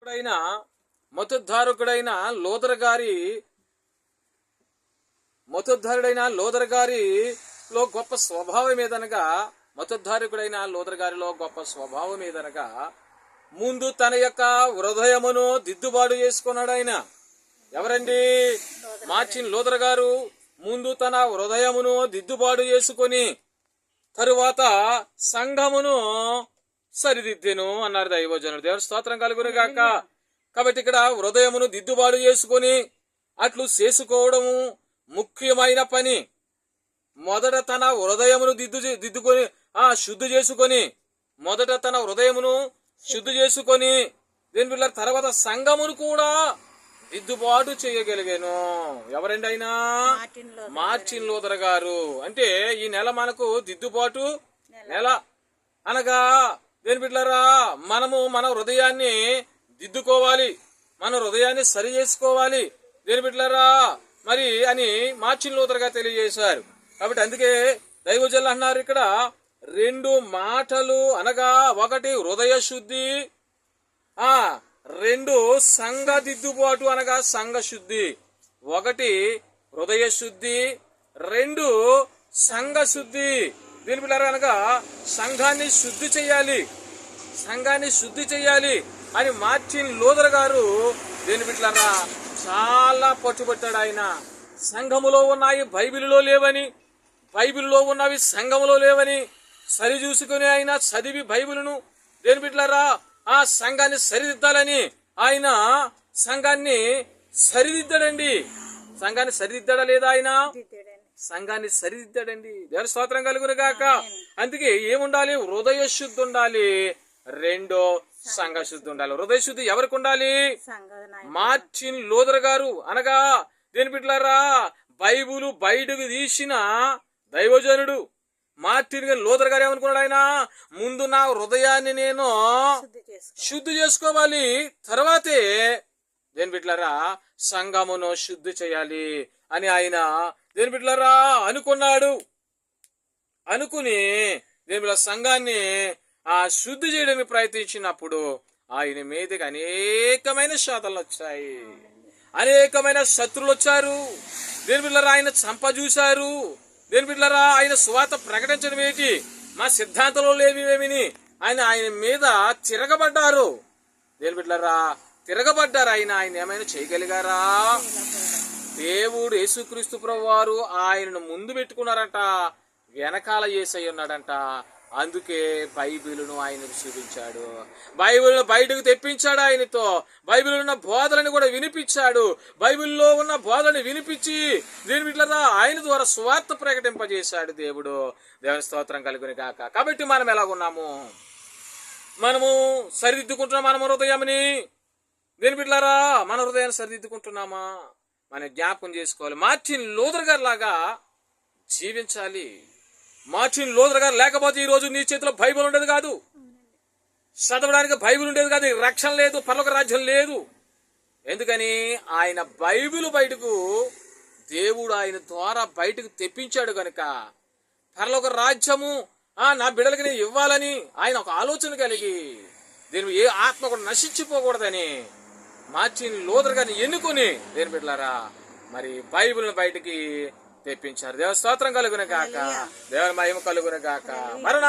మతోద్ధారకుడైన మతోద్ధారకుడైన లోదర్ గారిలో గొప్ప స్వభావం ఏదనగా మతోద్ధారకుడైన లోదర్ గారిలో గొప్ప స్వభావం ఏదనగా ముందు తన యొక్క హృదయమును దిద్దుబాటు చేసుకున్నాడు ఆయన. ఎవరండి? మార్టిన్ లూథర్ గారు ముందు తన హృదయమును దిద్దుబాటు చేసుకొని తరువాత సంఘమును సరిదిద్దెను అన్నారు దైవజనుడు. దేవుని స్తోత్రం కలుగును గాక. కాబట్టి ఇక్కడ హృదయమును దిద్దుబాటు చేసుకొని అట్లు చేసుకోవడము ముఖ్యమైన పని. మొదట తన హృదయమును దిద్దుకొని శుద్ధి చేసుకొని దీని పిల్లల తర్వాత సంఘమును కూడా దిద్దుబాటు చేయగలిగాను. ఎవరండి అయినా? మార్టిన్ లూథర్ గారు. అంటే ఈ నెల మనకు దిద్దుబాటు నెల అనగా దేని బిడ్డలారా, మనము మన హృదయాన్ని దిద్దుకోవాలి, మన హృదయాన్ని సరి చేసుకోవాలి దేని బిడ్డలారా మరి అని మార్టిన్ లూథర్ గారు తెలియజేశారు. కాబట్టి అందుకే దైవజనులు అన్నారు ఇక్కడ 2 మాటలు అనగా, ఒకటి హృదయ శుద్ధి, 2 సంఘ దిద్దుబాటు అనగా సంఘ శుద్ధి. 1 హృదయ శుద్ధి, 2 సంఘ శుద్ధి. దీని పిల్లలు అనగా సంఘాన్ని శుద్ధి చేయాలి అని మార్టిన్ లూథర్ గారు దీని బిడ్డలారా చాలా పట్టుబట్టాడు. ఆయన సంఘములో ఉన్నాయి బైబిలులో లేవని, బైబిల్లో ఉన్నవి సంఘములో లేవని సరి చూసుకుని ఆయన చదివి బైబిలును దేని బిడ్డలారా ఆ సంఘాన్ని సరిదిద్దాలని ఆయన సంఘాన్ని సరిదిద్దాడండి. సంఘాన్ని సరిదిద్దాడా లేదా? ఆయన సంఘాన్ని సరిదిద్దాడండి. దేవుని స్తోత్రం కలుగును గాక. అందుకే ఏముండాలి? హృదయ శుద్ధి ఉండాలి, 2 సంఘ శుద్ధి ఉండాలి. హృదయ శుద్ధి ఎవరికి ఉండాలి? మార్టిన్ లూథర్ గారు అనగా దేని బిడ్డలారా బైబిలు బయటకు తీసిన దైవజనుడు మార్టిన్ లూథర్ గారు ఏమనుకున్నాడు? ఆయన ముందు నా హృదయాన్ని నేను శుద్ధి చేసుకోవాలి, తర్వాతే దేని బిడ్డలారా సంఘమును శుద్ధి చేయాలి అని ఆయన దేని బిడ్డలారా అనుకున్నాడు. అనుకుని దేని బిడ్డ సంఘాన్ని శుద్ధి చేయడానికి ప్రయత్నించినప్పుడు ఆయన మీదకి అనేకమైన శాతలు వచ్చాయి, అనేకమైన శత్రువులు వచ్చారు. దేని బిడ్డలారా ఆయన చంపజూశారు. దేని బిడ్డలారా ఆయన సువార్త ప్రకటించడం ఏంటి, మా సిద్ధాంతంలో లేవివేమిని ఆయన మీద తిరగబడ్డారు. దేని బిడ్డలారా తిరగబడ్డారు. ఆయన ఏమైనా చేయగలిగారా? దేవుడు యేసుక్రీస్తు ప్రభువారు ఆయనను ముందు పెట్టుకున్నారంట, వెనకాల యేసయ్య ఉన్నాడంట. అందుకే బైబిలును ఆయనకు చూపించాడు, బైబిల్ను బయటకు తెప్పించాడు. ఆయనతో బైబిల్ ఉన్న బోధలను కూడా వినిపించాడు. బైబిల్లో ఉన్న బోధనని వినిపించి దీని బిడ్డలారా ఆయన ద్వారా సువార్త ప్రకటింపజేశాడు దేవుడు. దేవుని స్తోత్రం కలుగును గాక. కాబట్టి మనం ఎలాగున్నాము? మనము సరిదిద్దుకుంటున్నాం మన హృదయాన్ని. దీని బిడ్డలారా మన హృదయాన్ని సరిదిద్దుకుంటున్నామా? మనం జ్ఞాపకం చేసుకోవాలి. మార్టిన్ లూథర్ గారు లాగా జీవించాలి. మార్టిన్ లూథర్ గారు లేకపోతే ఈ రోజు నీ చేతిలో బైబిల్ ఉండేది కాదు, చదవడానికి బైబిల్ ఉండేది కాదు, రక్షణ లేదు, పరలోక రాజ్యం లేదు. ఎందుకని? ఆయన బైబిల్ బయటకు దేవుడు ఆయన ద్వారా బయటకు తెప్పించాడు కనుక పరలోక రాజ్యము నా బిడ్డలకి నేను ఇవ్వాలని ఆయన ఒక ఆలోచన కలిగి దీని ఏ ఆత్మ కూడా నశించిపోకూడదని మార్టిన్ లూథర్ గారిని ఎన్నుకుని దేని బిడ్డలారా మరి బైబిల్ని బయటికి తెప్పించారు. దేవుని స్తోత్రం కలుగును గాక, దేవుని మహిమ కలుగును గాక. మరణ